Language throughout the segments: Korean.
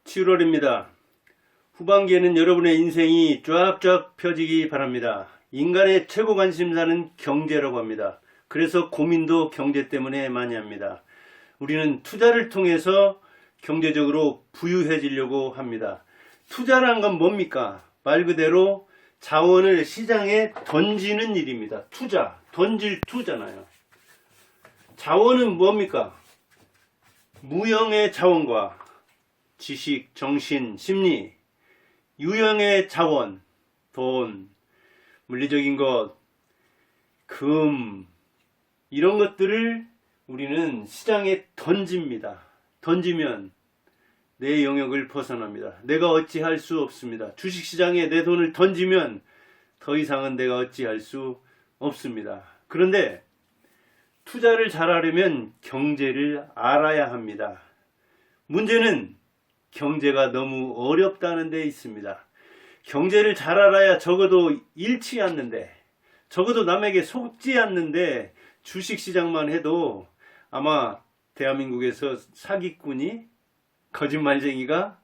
7월입니다. 후반기에는 여러분의 인생이 쫙쫙 펴지기 바랍니다. 인간의 최고 관심사는 경제라고 합니다. 그래서 고민도 경제 때문에 많이 합니다. 우리는 투자를 통해서 경제적으로 부유해지려고 합니다. 투자란 건 뭡니까? 말 그대로 자원을 시장에 던지는 일입니다. 투자, 던질 투잖아요. 자원은 뭡니까? 무형의 자원과 지식, 정신, 심리, 유형의 자원, 돈, 물리적인 것, 금, 이런 것들을 우리는 시장에 던집니다. 던지면 내 영역을 벗어납니다. 내가 어찌할 수 없습니다. 주식시장에 내 돈을 던지면 더 이상은 내가 어찌할 수 없습니다. 그런데 투자를 잘하려면 경제를 알아야 합니다. 문제는 경제가 너무 어렵다는 데 있습니다. 경제를 잘 알아야 적어도 잃지 않는데, 적어도 남에게 속지 않는데, 주식시장만 해도 아마 대한민국에서 사기꾼이, 거짓말쟁이가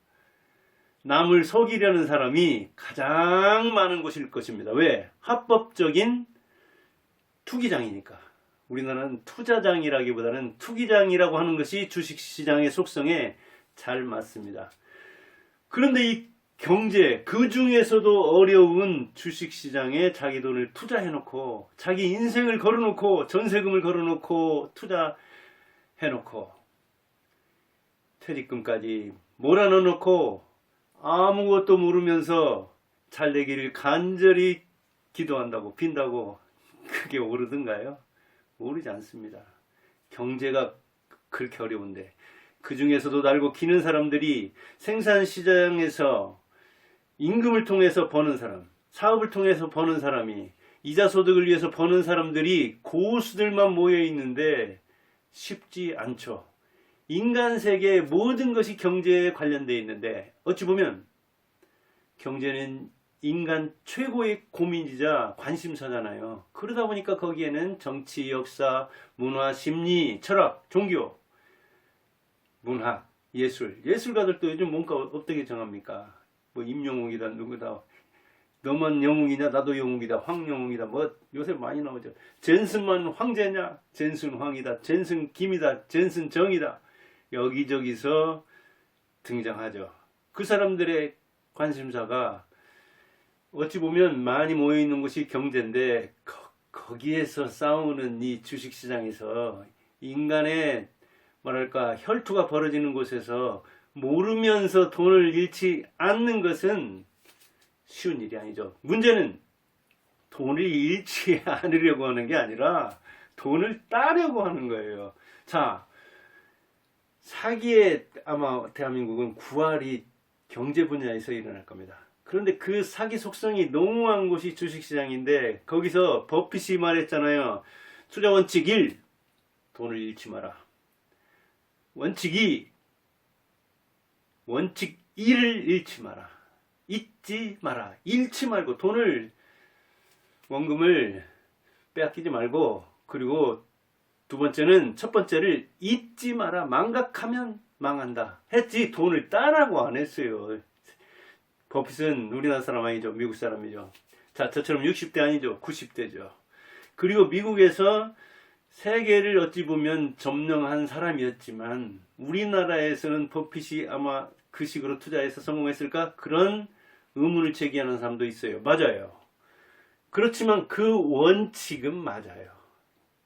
남을 속이려는 사람이 가장 많은 곳일 것입니다. 왜? 합법적인 투기장이니까. 우리나라는 투자장이라기보다는 투기장이라고 하는 것이 주식시장의 속성에 잘 맞습니다. 그런데 이 경제, 그 중에서도 어려운 주식시장에 자기 돈을 투자해놓고, 자기 인생을 걸어놓고, 전세금을 걸어놓고, 투자해놓고, 퇴직금까지 몰아넣어놓고, 아무것도 모르면서 잘 되기를 간절히 기도한다고, 빈다고, 그게 오르든가요? 오르지 않습니다. 경제가 그렇게 어려운데, 그 중에서도 날고 기는 사람들이 생산시장에서 임금을 통해서 버는 사람, 사업을 통해서 버는 사람이, 이자 소득을 위해서 버는 사람들이 고수들만 모여 있는데 쉽지 않죠. 인간 세계의 모든 것이 경제에 관련되어 있는데, 어찌 보면 경제는 인간 최고의 고민이자 관심사잖아요. 그러다 보니까 거기에는 정치, 역사, 문화, 심리, 철학, 종교, 문학, 예술, 예술가들도 요즘 뭔가 어떻게 정합니까? 뭐 임영웅이다, 누구다, 너만 영웅이냐, 나도 영웅이다, 황영웅이다, 뭐 요새 많이 나오죠. 젠슨만 황제냐, 젠슨 황이다, 젠슨 김이다, 젠슨 정이다, 여기저기서 등장하죠. 그 사람들의 관심사가 어찌 보면 많이 모여있는 곳이 경제인데, 거기에서 싸우는 이 주식시장에서 인간의 뭐랄까 혈투가 벌어지는 곳에서 모르면서 돈을 잃지 않는 것은 쉬운 일이 아니죠. 문제는 돈을 잃지 않으려고 하는 게 아니라 돈을 따려고 하는 거예요. 자, 사기의 아마 대한민국은 구할이 경제 분야에서 일어날 겁니다. 그런데 그 사기 속성이 농후한 곳이 주식시장인데, 거기서 버핏이 말했잖아요. 투자 원칙 1, 돈을 잃지 마라. 원칙 2, 원칙 1을 잃지 마라. 잊지 마라. 잃지 말고, 돈을, 원금을 빼앗기지 말고, 그리고 두 번째는, 첫 번째를 잊지 마라. 망각하면 망한다 했지, 돈을 따라고 안 했어요. 버핏은 우리나라 사람 아니죠. 미국 사람이죠. 자, 저처럼 60대 아니죠. 90대죠. 그리고 미국에서 세계를 어찌 보면 점령한 사람이었지만, 우리나라에서는 버핏이 아마 그 식으로 투자해서 성공했을까? 그런 의문을 제기하는 사람도 있어요. 맞아요. 그렇지만 그 원칙은 맞아요.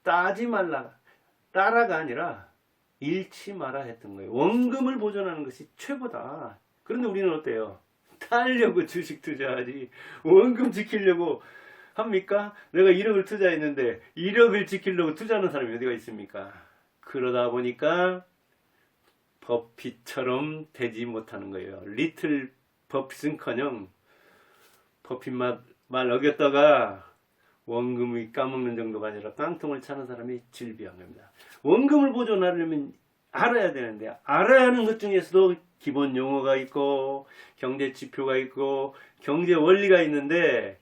따지 말라, 따라가 아니라 잃지 마라 했던 거예요. 원금을 보존하는 것이 최고다. 그런데 우리는 어때요? 따려고 주식 투자하지, 원금 지키려고 합니까? 내가 1억을 투자했는데 1억을 지키려고 투자하는 사람이 어디가 있습니까? 그러다 보니까 버핏처럼 되지 못하는 거예요. 리틀 버핏은커녕 버핏 말 어겼다가 원금을 까먹는 정도가 아니라 깡통을 차는 사람이 질비한 겁니다. 원금을 보존하려면 알아야 되는데, 알아야 하는 것 중에서도 기본 용어가 있고 경제 지표가 있고 경제 원리가 있는데,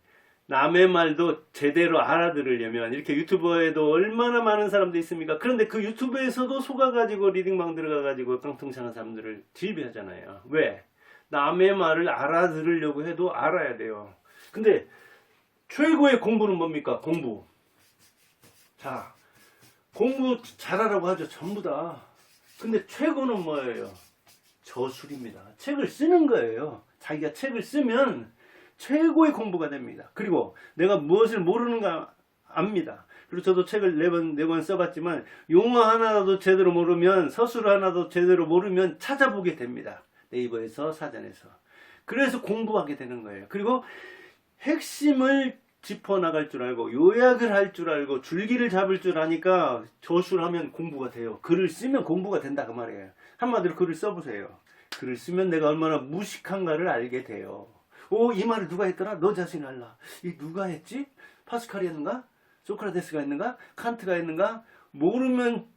남의 말도 제대로 알아들으려면 이렇게 유튜버에도 얼마나 많은 사람들이 있습니까? 그런데 그 유튜브에서도 속아가지고 리딩방 들어가가지고 깡통차는 사람들을 질비하잖아요. 왜? 남의 말을 알아들으려고 해도 알아야 돼요. 근데 최고의 공부는 뭡니까? 공부. 자, 공부 잘하라고 하죠. 전부 다. 근데 최고는 뭐예요? 저술입니다. 책을 쓰는 거예요. 자기가 책을 쓰면 최고의 공부가 됩니다. 그리고 내가 무엇을 모르는가 압니다. 그리고 저도 책을 4권 써봤지만 용어 하나도 제대로 모르면, 서술 하나도 제대로 모르면 찾아보게 됩니다. 네이버에서, 사전에서. 그래서 공부하게 되는 거예요. 그리고 핵심을 짚어나갈 줄 알고 요약을 할 줄 알고 줄기를 잡을 줄 아니까 저술하면 공부가 돼요. 글을 쓰면 공부가 된다 그 말이에요. 한마디로 글을 써보세요. 글을 쓰면 내가 얼마나 무식한가를 알게 돼요. 오, 이 말을 누가 했더라? 너 자신이 알라. 이 누가 했지? 파스칼이 했는가? 소크라테스가 했는가? 칸트가 했는가? 모르면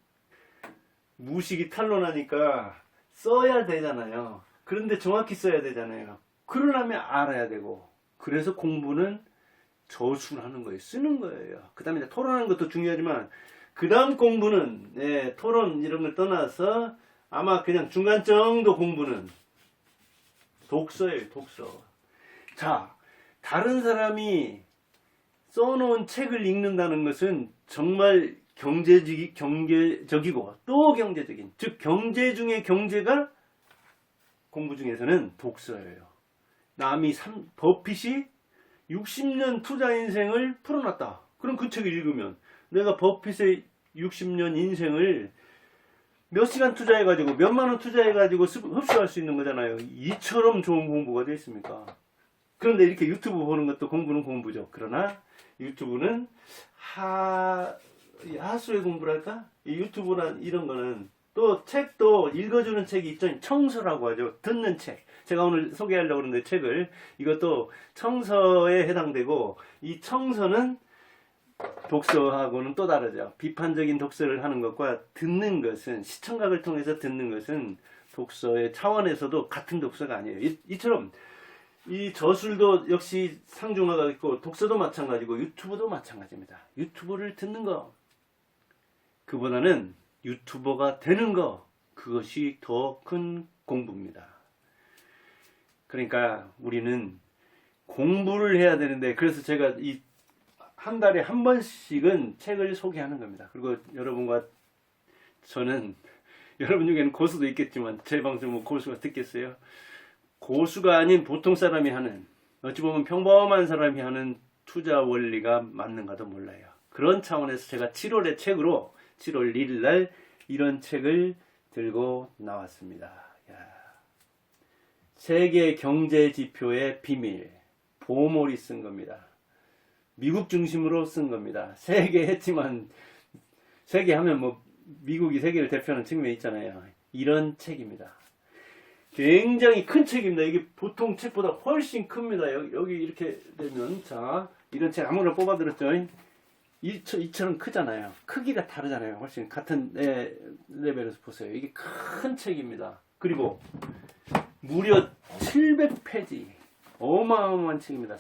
무식이 탄로나니까 써야 되잖아요. 그런데 정확히 써야 되잖아요. 그러려면 알아야 되고. 그래서 공부는 저술하는 거예요. 쓰는 거예요. 그 다음에 토론하는 것도 중요하지만 그 다음 공부는 토론 이런 걸 떠나서 아마 그냥 중간 정도 공부는 독서예요. 독서. 자, 다른 사람이 써놓은 책을 읽는다는 것은 정말 경제적이고 또 경제적인, 즉 경제 중에 경제가 공부 중에서는 독서예요. 남이 버핏이 60년 투자 인생을 풀어놨다. 그럼 그 책을 읽으면 내가 버핏의 60년 인생을 몇 시간 투자해가지고 몇만 원 투자해가지고 흡수할 수 있는 거잖아요. 이처럼 좋은 공부가 돼 있습니까? 그런데 이렇게 유튜브 보는 것도 공부는 공부죠. 그러나 유튜브는 하수의 공부랄까? 이 유튜브나 이런 거는 또 책도 읽어주는 책이 있죠. 청서라고 하죠. 듣는 책. 제가 오늘 소개하려고 하는데 책을, 이것도 청서에 해당되고, 이 청서는 독서하고는 또 다르죠. 비판적인 독서를 하는 것과 듣는 것은, 시청각을 통해서 듣는 것은 독서의 차원에서도 같은 독서가 아니에요. 이처럼 이 저술도 역시 상중하가 있고 독서도 마찬가지고 유튜브도 마찬가지입니다. 유튜브를 듣는 거, 그보다는 유튜버가 되는 거, 그것이 더 큰 공부입니다. 그러니까 우리는 공부를 해야 되는데, 그래서 제가 이 한 달에 한 번씩은 책을 소개하는 겁니다. 그리고 여러분과 저는, 여러분 중에는 고수도 있겠지만 제 방송은 고수가 듣겠어요? 고수가 아닌 보통 사람이 하는, 어찌 보면 평범한 사람이 하는 투자 원리가 맞는가도 몰라요. 그런 차원에서 제가 7월의 책으로 7월 1일 날 이런 책을 들고 나왔습니다. 세계 경제 지표의 비밀, 보몰이 쓴 겁니다. 미국 중심으로 쓴 겁니다. 세계 했지만, 세계 하면 뭐 미국이 세계를 대표하는 측면이 있잖아요. 이런 책입니다. 굉장히 큰 책입니다. 이게 보통 책보다 훨씬 큽니다. 여기 이렇게 되면, 자, 이런 책 아무나 뽑아들었죠. 이처럼 크잖아요. 크기가 다르잖아요. 훨씬 같은 레벨에서 보세요. 이게 큰 책입니다. 그리고 무려 700페이지. 어마어마한 책입니다.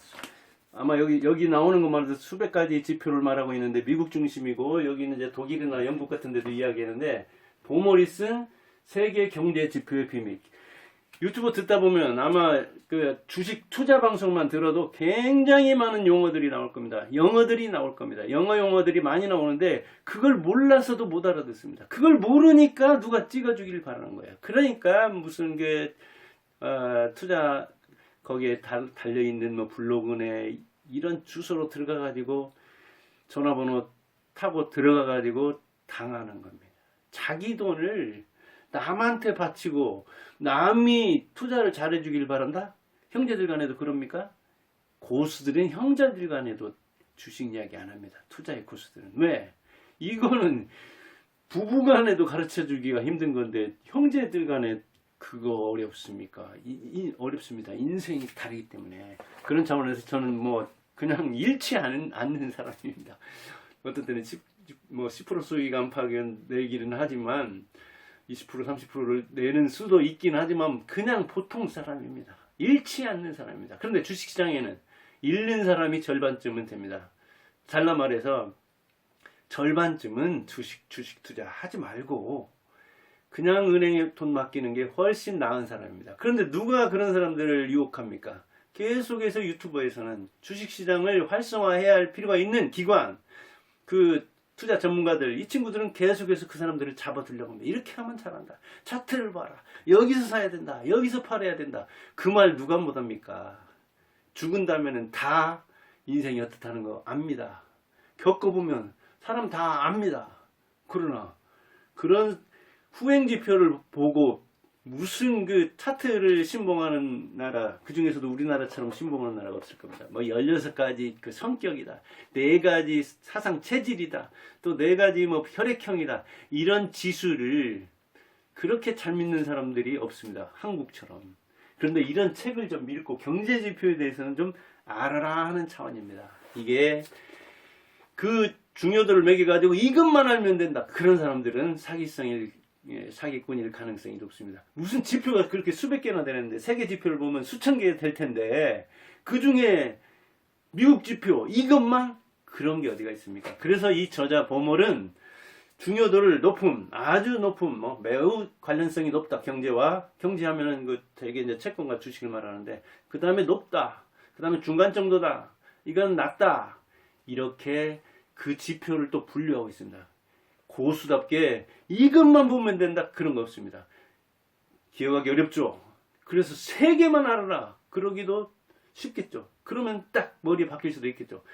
아마 여기 나오는 것만 해도 수백 가지 지표를 말하고 있는데, 미국 중심이고, 여기는 이제 독일이나 영국 같은 데도 이야기하는데, 보몰이 쓴 세계 경제 지표의 비밀. 유튜브 듣다 보면 아마 그 주식 투자 방송만 들어도 굉장히 많은 용어들이 나올 겁니다. 영어들이 나올 겁니다. 영어 용어들이 많이 나오는데 그걸 몰라서도 못 알아듣습니다. 그걸 모르니까 누가 찍어주길 바라는 거예요. 그러니까 무슨 투자 거기에 달려있는 뭐 블로그에 이런 주소로 들어가가지고 전화번호 타고 들어가가지고 당하는 겁니다. 자기 돈을 남한테 바치고 남이 투자를 잘해주길 바란다? 형제들 간에도 그럽니까? 고수들은 형제들 간에도 주식 이야기 안 합니다. 투자의 고수들은. 왜? 이거는 부부 간에도 가르쳐 주기가 힘든 건데 형제들 간에 그거 어렵습니까? 어렵습니다. 인생이 다르기 때문에. 그런 차원에서 저는 뭐 그냥 잃지 않는 사람입니다. 어떤 때는 10% 수익 안팎 내기는 하지만 20% 30%를 내는 수도 있긴 하지만 그냥 보통 사람입니다. 잃지 않는 사람입니다. 그런데 주식시장에는 잃는 사람이 절반쯤은 됩니다. 잘라 말해서 절반쯤은 주식 투자 하지 말고 그냥 은행에 돈 맡기는 게 훨씬 나은 사람입니다. 그런데 누가 그런 사람들을 유혹합니까? 계속해서 유튜버에서는 주식시장을 활성화해야 할 필요가 있는 기관, 그 투자 전문가들, 이 친구들은 계속해서 그 사람들을 잡아두려고 합니다. 이렇게 하면 잘한다. 차트를 봐라. 여기서 사야 된다. 여기서 팔아야 된다. 그 말 누가 못합니까? 죽은다면은 다 인생이 어떻다는 거 압니다. 겪어보면 사람 다 압니다. 그러나 그런 후행지표를 보고 무슨 그 차트를 신봉하는 나라, 그 중에서도 우리나라처럼 신봉하는 나라가 없을 겁니다. 뭐 16가지 그 성격이다. 4가지 사상 체질이다. 또 4가지 뭐 혈액형이다. 이런 지수를 그렇게 잘 믿는 사람들이 없습니다. 한국처럼. 그런데 이런 책을 좀 읽고 경제지표에 대해서는 좀 알아라 하는 차원입니다. 이게 그 중요도를 매겨가지고 이것만 알면 된다. 그런 사람들은 사기꾼일 가능성이 높습니다. 무슨 지표가 그렇게 수백 개나 되는데 세계 지표를 보면 수천 개 될 텐데 그 중에 미국 지표 이것만 그런 게 어디가 있습니까? 그래서 이 저자 버멀은 중요도를 높음, 아주 높음, 뭐 매우 관련성이 높다. 경제와 경제하면은 그 되게 이제 채권과 주식을 말하는데 그 다음에 높다, 그 다음에 중간 정도다, 이건 낮다. 이렇게 그 지표를 또 분류하고 있습니다. 고수답게 이것만 보면 된다. 그런 거 없습니다. 기억하기 어렵죠. 그래서 3개만 알아라. 그러기도 쉽겠죠. 그러면 딱 머리에 박힐 수도 있겠죠.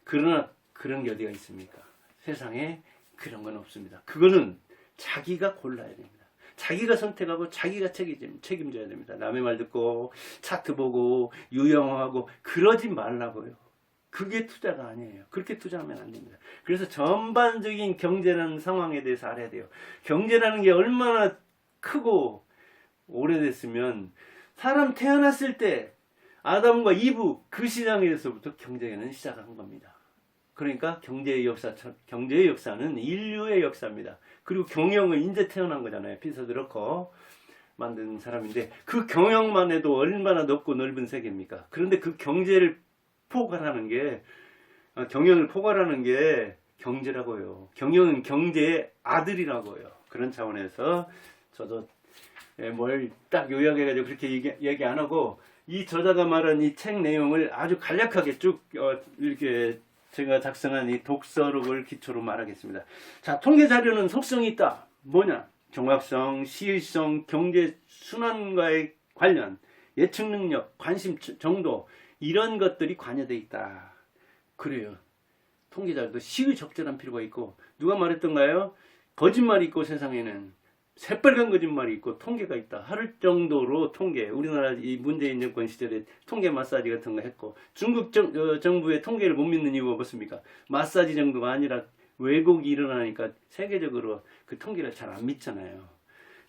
그러나 그런 게 어디가 있습니까? 세상에 그런 건 없습니다. 그거는 자기가 골라야 됩니다. 자기가 선택하고 자기가 책임져야 됩니다. 남의 말 듣고 차트 보고 유영하고 그러지 말라고요. 그게 투자가 아니에요. 그렇게 투자하면 안 됩니다. 그래서 전반적인 경제라는 상황에 대해서 알아야 돼요. 경제라는 게 얼마나 크고 오래됐으면 사람 태어났을 때 아담과 이브 그 시장에서부터 경제는 시작한 겁니다. 그러니까 경제의 역사는 인류의 역사입니다. 그리고 경영은 이제 태어난 거잖아요. 피터 드러커 만든 사람인데 그 경영만 해도 얼마나 넓고 넓은 세계입니까? 그런데 그 경제를 포괄하는 게 경영을 포괄하는 게 경제라고요. 경영은 경제의 아들이라고요. 그런 차원에서 저도 뭘 딱 요약해가지고 그렇게 얘기 안 하고 이 저자가 말한 이 책 내용을 아주 간략하게 쭉 이렇게 제가 작성한 이 독서록을 기초로 말하겠습니다. 자, 통계 자료는 속성이 있다. 뭐냐? 정확성, 시의성, 경제 순환과의 관련, 예측 능력, 관심 정도 이런 것들이 관여되어 있다. 그래요. 통계 자료도 시의적절한 필요가 있고 누가 말했던가요? 거짓말이 있고 세상에는 새빨간 거짓말이 있고 통계가 있다. 할 정도로 통계, 우리나라 이 문재인 정권 시절에 통계 마사지 같은 거 했고 중국 정부의 통계를 못 믿는 이유가 무엇입니까? 마사지 정도가 아니라 왜곡이 일어나니까 세계적으로 그 통계를 잘 안 믿잖아요.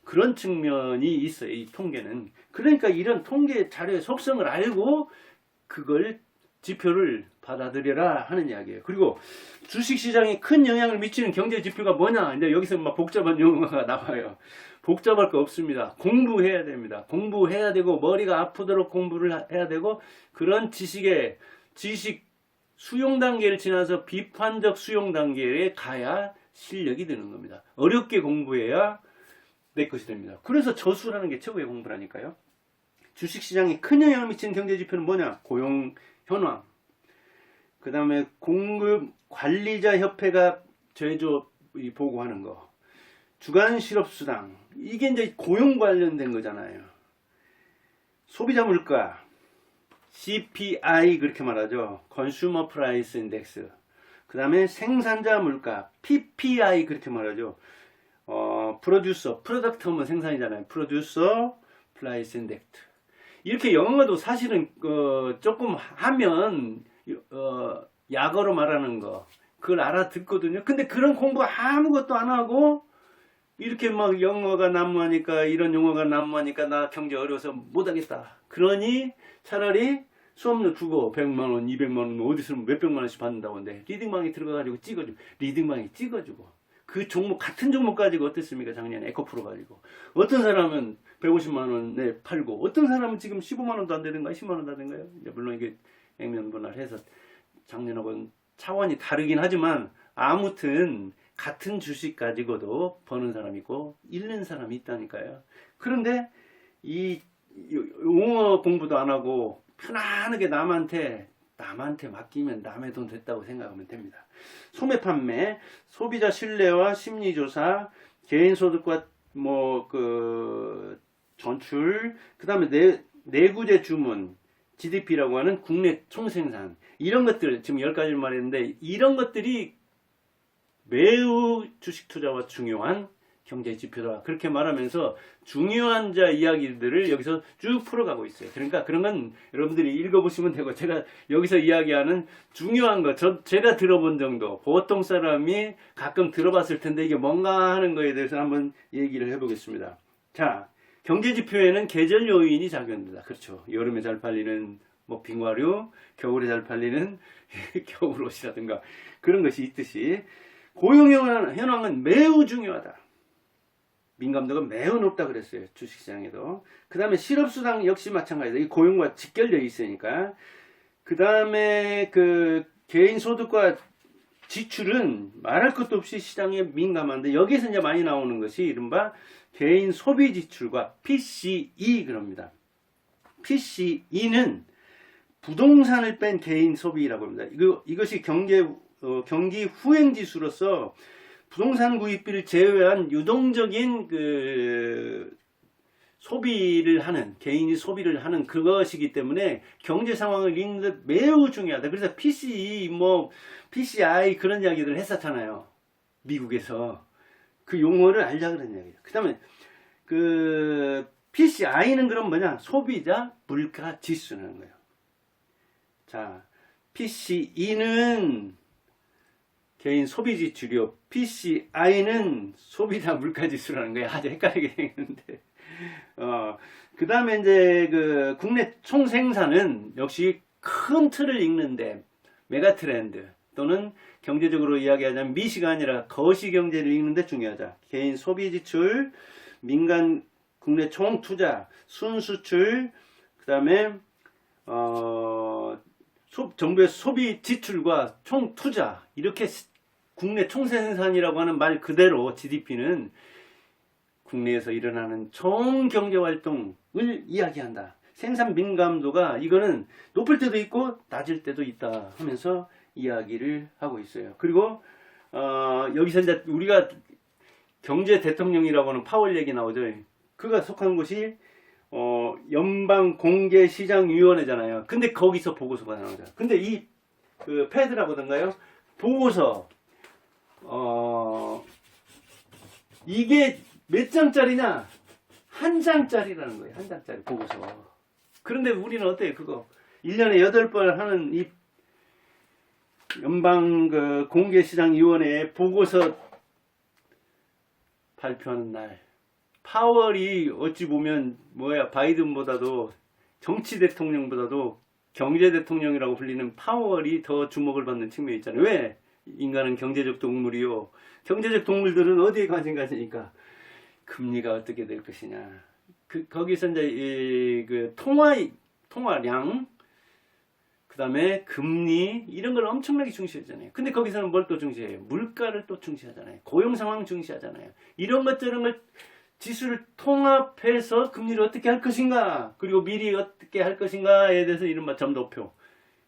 그런 측면이 있어요. 이 통계는. 그러니까 이런 통계 자료의 속성을 알고 그걸 지표를 받아들여라 하는 이야기예요. 그리고 주식시장에 큰 영향을 미치는 경제 지표가 뭐냐? 이제 여기서 막 복잡한 용어가 나와요. 복잡할 거 없습니다. 공부해야 됩니다. 공부해야 되고 머리가 아프도록 공부를 해야 되고 그런 지식 수용 단계를 지나서 비판적 수용 단계에 가야 실력이 되는 겁니다. 어렵게 공부해야 내 것이 됩니다. 그래서 저수라는 게 최고의 공부라니까요. 주식시장에 큰 영향을 미치는 경제지표는 뭐냐? 고용 현황, 그 다음에 공급관리자협회가 제조 보고하는 거, 주간 실업수당, 이게 이제 고용 관련된 거잖아요. 소비자 물가, CPI 그렇게 말하죠. Consumer Price Index. 그 다음에 생산자 물가, PPI 그렇게 말하죠. 프로듀서, 프로덕트 하면 생산이잖아요. 프로듀서 프라이스 인덱스. 이렇게 영어도 사실은 조금 하면 약어로 말하는 거 그걸 알아듣거든요. 근데 그런 공부 아무것도 안 하고 이렇게 막 영어가 난무하니까 이런 용어가 난무하니까 나 경제 어려워서 못하겠다. 그러니 차라리 수업료 주고 100만원, 200만원 어디서 몇백만 원씩 받는다고 하는데 리딩방에 들어가가지고 찍어주고 리딩방에 찍어주고 그 종목 같은 종목 가지고 어땠습니까? 작년에 에코프로 가지고 어떤 사람은 150만 원에 팔고 어떤 사람은 지금 15만 원도 안 되는가 10만 원도 안 되는가요? 물론 이게 액면분할해서 작년하고는 차원이 다르긴 하지만 아무튼 같은 주식 가지고도 버는 사람이 있고 잃는 사람이 있다니까요. 그런데 이 용어 공부도 안 하고 편안하게 남한테 맡기면 남의 돈 됐다고 생각하면 됩니다. 소매 판매, 소비자 신뢰와 심리조사, 개인소득과 전출, 그 다음에 내구재 주문, GDP라고 하는 국내 총생산, 이런 것들, 지금 10가지를 말했는데, 이런 것들이 매우 주식 투자와 중요한 경제 지표다. 그렇게 말하면서 중요한 이야기들을 여기서 쭉 풀어가고 있어요. 그러니까 그런 건 여러분들이 읽어보시면 되고, 제가 여기서 이야기하는 중요한 거, 제가 들어본 정도, 보통 사람이 가끔 들어봤을 텐데 이게 뭔가 하는 거에 대해서 한번 얘기를 해보겠습니다. 자, 경제 지표에는 계절 요인이 작용합니다. 그렇죠. 여름에 잘 팔리는 빙과류, 겨울에 잘 팔리는 겨울옷이라든가 그런 것이 있듯이 고용 현황은 매우 중요하다. 민감도가 매우 높다 그랬어요. 주식시장에도. 그 다음에 실업수당 역시 마찬가지다. 이 고용과 직결되어 있으니까. 그 다음에 개인소득과 지출은 말할 것도 없이 시장에 민감한데, 여기에서 이제 많이 나오는 것이 이른바 개인 소비 지출과 PCE 그럽니다. PCE는 부동산을 뺀 개인 소비라고 합니다. 이것이 경기 후행 지수로서 부동산 구입비를 제외한 유동적인 소비를 하는, 개인이 소비를 하는 그것이기 때문에 경제 상황을 읽는 데 매우 중요하다. 그래서 PCE, PCI 그런 이야기들을 했었잖아요. 미국에서. 그 용어를 알자 그런 이야기예요. 그 다음에 PCI는 그럼 뭐냐? 소비자 물가 지수라는 거예요. 자, PCE는 개인 소비 지출이요. PCI는 소비자 물가 지수라는 거예요. 아주 헷갈리게 생겼는데. 그 다음에 이제 국내 총생산은 역시 큰 틀을 읽는데 메가 트렌드 또는 경제적으로 이야기하자면 미시가 아니라 거시 경제를 읽는데 중요하다. 개인 소비 지출, 민간 국내 총 투자, 순수출, 그 다음에 정부의 소비 지출과 총 투자, 이렇게 국내 총생산이라고 하는 말 그대로 GDP는 국내에서 일어나는 총 경제활동을 이야기한다. 생산 민감도가 이거는 높을 때도 있고 낮을 때도 있다 하면서 이야기를 하고 있어요. 그리고 여기서 이제 우리가 경제 대통령이라고 하는 파월 얘기 나오죠. 그가 속한 곳이 연방공개시장위원회잖아요. 근데 거기서 보고서가 나오죠. 근데 이 패드라고 하던가요? 보고서 이게 몇 장짜리냐? 한 장짜리라는 거예요. 한 장짜리 보고서. 그런데 우리는 어때요? 그거 1년에 8번 하는 이 연방 공개시장위원회 보고서 발표하는 날, 파월이 어찌 보면 바이든보다도 정치 대통령보다도 경제 대통령이라고 불리는 파월이 더 주목을 받는 측면이 있잖아요. 왜? 인간은 경제적 동물이요. 경제적 동물들은 어디에 관심 가지니까 금리가 어떻게 될 것이냐. 거기서 이제 통화량, 그 다음에 금리, 이런 걸 엄청나게 중시하잖아요. 근데 거기서는 뭘 또 중시해요? 물가를 또 중시하잖아요. 고용 상황 중시하잖아요. 이런 것들을 지수를 통합해서 금리를 어떻게 할 것인가, 그리고 미리 어떻게 할 것인가에 대해서 이른바 점도표,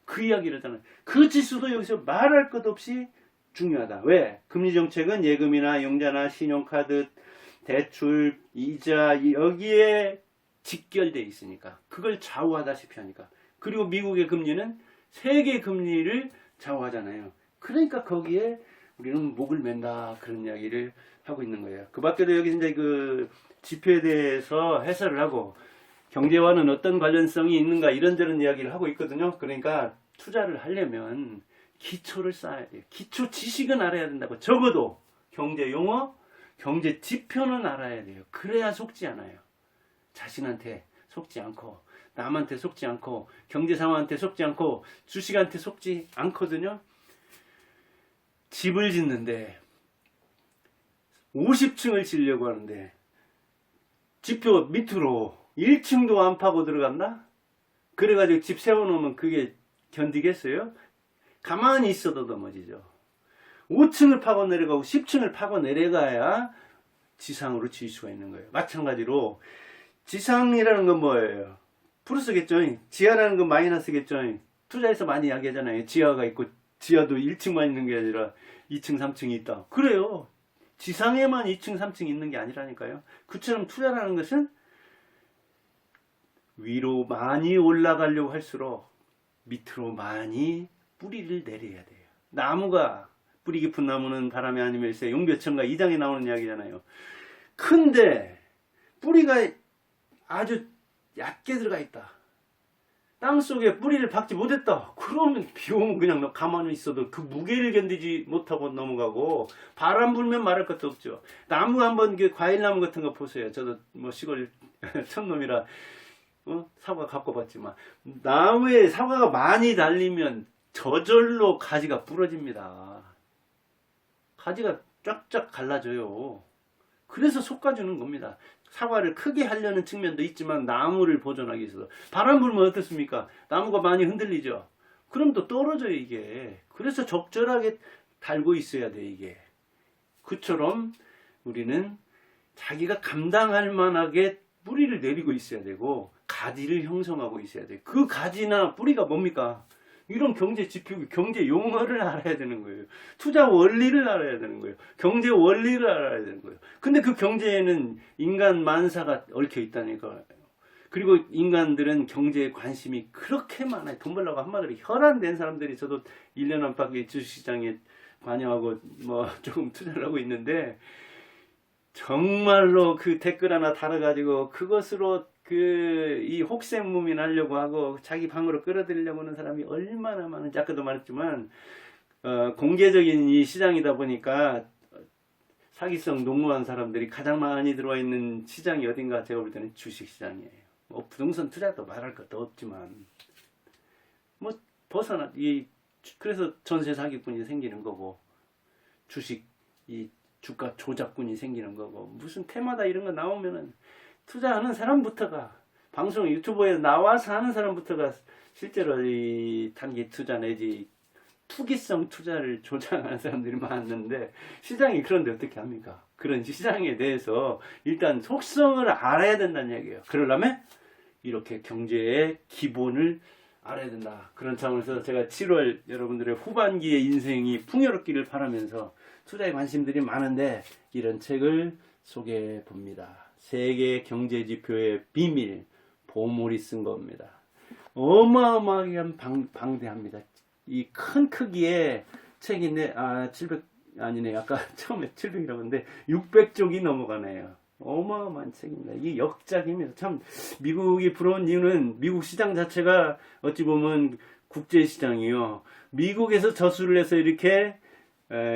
그 이야기를 하잖아요. 그 지수도 여기서 말할 것 없이 중요하다. 왜? 금리 정책은 예금이나 융자나 신용카드, 대출, 이자, 여기에 직결되어 있으니까, 그걸 좌우하다시피 하니까. 그리고 미국의 금리는 세계 금리를 좌우하잖아요. 그러니까 거기에 우리는 목을 맨다, 그런 이야기를 하고 있는 거예요. 그 밖에도 여기 이제 지표에 대해서 해설을 하고 경제와는 어떤 관련성이 있는가 이런저런 이야기를 하고 있거든요. 그러니까 투자를 하려면 기초를 쌓아야 돼요. 기초 지식은 알아야 된다고. 적어도 경제 용어, 경제 지표는 알아야 돼요. 그래야 속지 않아요. 자신한테 속지 않고, 남한테 속지 않고, 경제 상황한테 속지 않고, 주식한테 속지 않거든요. 집을 짓는데 50층을 지려고 하는데 지표 밑으로 1층도 안 파고 들어간다? 그래가지고 집 세워놓으면 그게 견디겠어요? 가만히 있어도 넘어지죠. 5층을 파고 내려가고 10층을 파고 내려가야 지상으로 질 수가 있는 거예요. 마찬가지로 지상이라는 건 뭐예요? 플러스겠죠. 지하라는 건 마이너스겠죠. 투자에서 많이 이야기하잖아요. 지하가 있고 지하도 1층만 있는 게 아니라 2층, 3층이 있다. 그래요. 지상에만 2층, 3층이 있는 게 아니라니까요. 그처럼 투자라는 것은 위로 많이 올라가려고 할수록 밑으로 많이 뿌리를 내려야 돼요. 나무가, 뿌리 깊은 나무는 바람에 안 일세 용벼천가 2장에 나오는 이야기잖아요. 근데 뿌리가 아주 얕게 들어가 있다. 땅속에 뿌리를 박지 못했다. 그러면 비 오면 그냥 너 가만히 있어도 그 무게를 견디지 못하고 넘어가고, 바람 불면 말할 것도 없죠. 나무 한번, 그 과일나무 같은 거 보세요. 저도 뭐 시골 촌놈이라 사과 갖고 봤지만, 나무에 사과가 많이 달리면 저절로 가지가 부러집니다. 가지가 쫙쫙 갈라져요. 그래서 솎아주는 겁니다. 사과를 크게 하려는 측면도 있지만 나무를 보존하기 위해서. 바람 불면 어떻습니까? 나무가 많이 흔들리죠. 그럼 또 떨어져요, 이게. 그래서 적절하게 달고 있어야 돼, 이게. 그처럼 우리는 자기가 감당할 만하게 뿌리를 내리고 있어야 되고, 가지를 형성하고 있어야 돼. 그 가지나 뿌리가 뭡니까? 이런 경제 지표, 경제 용어를 알아야 되는 거예요. 투자 원리를 알아야 되는 거예요. 경제 원리를 알아야 되는 거예요. 근데 그 경제에는 인간 만사가 얽혀 있다니까요. 그리고 인간들은 경제에 관심이 그렇게 많아요. 돈 벌려고 한마디로 혈안된 사람들이, 저도 1년 안팎의 주식시장에 관여하고 뭐 조금 투자를 하고 있는데, 정말로 그 댓글 하나 달아가지고 그것으로 이 혹세무민 하려고 하고 자기 방으로 끌어들이려고 하는 사람이 얼마나 많은지 아까도 말했지만, 공개적인 이 시장이다 보니까 사기성 농후한 사람들이 가장 많이 들어와 있는 시장이 어딘가 제가 볼 때는 주식시장이에요. 뭐 부동산 투자도 말할 것도 없지만, 뭐 그래서 전세 사기꾼이 생기는 거고, 주식 이 주가 조작꾼이 생기는 거고, 무슨 테마다 이런 거 나오면은 투자하는 사람부터가, 방송 유튜브에 나와서 하는 사람부터가 실제로 이 단기 투자 내지 투기성 투자를 조장하는 사람들이 많았는데, 시장이 그런데 어떻게 합니까? 그런 시장에 대해서 일단 속성을 알아야 된다는 얘기예요. 그러려면 이렇게 경제의 기본을 알아야 된다. 그런 차원에서 제가 7월 여러분들의 후반기의 인생이 풍요롭기를 바라면서, 투자에 관심들이 많은데 이런 책을 소개해 봅니다. 세계 경제지표의 비밀, 보물이 쓴 겁니다. 어마어마하게 방대합니다. 이 큰 크기의 책인데, 700 아니네, 아까 처음에 700이라고 했는데 600쪽이 넘어가네요. 어마어마한 책입니다. 이게 역작입니다. 참 미국이 부러운 이유는, 미국 시장 자체가 어찌 보면 국제시장이요. 미국에서 저수를 해서 이렇게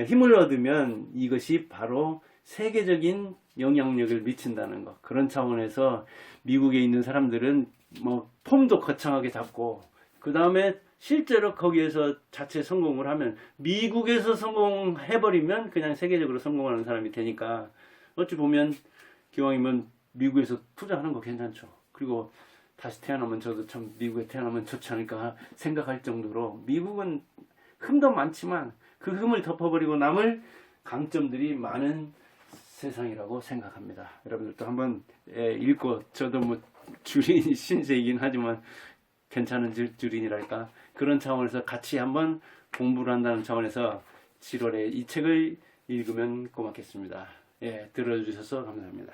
힘을 얻으면 이것이 바로 세계적인 영향력을 미친다는 것. 그런 차원에서 미국에 있는 사람들은 뭐 폼도 거창하게 잡고, 그 다음에 실제로 거기에서 자체 성공을 하면, 미국에서 성공해버리면 그냥 세계적으로 성공하는 사람이 되니까, 어찌 보면 기왕이면 미국에서 투자하는 거 괜찮죠. 그리고 다시 태어나면, 저도 참 미국에 태어나면 좋지 않을까 생각할 정도로, 미국은 흠도 많지만 그 흠을 덮어버리고 남을 강점들이 많은 세상이라고 생각합니다. 여러분들도 한번 읽고, 저도 뭐 주린 신세이긴 하지만 괜찮은 주린이랄까, 그런 차원에서 같이 한번 공부를 한다는 차원에서 7월에 이 책을 읽으면 고맙겠습니다. 들어주셔서 감사합니다.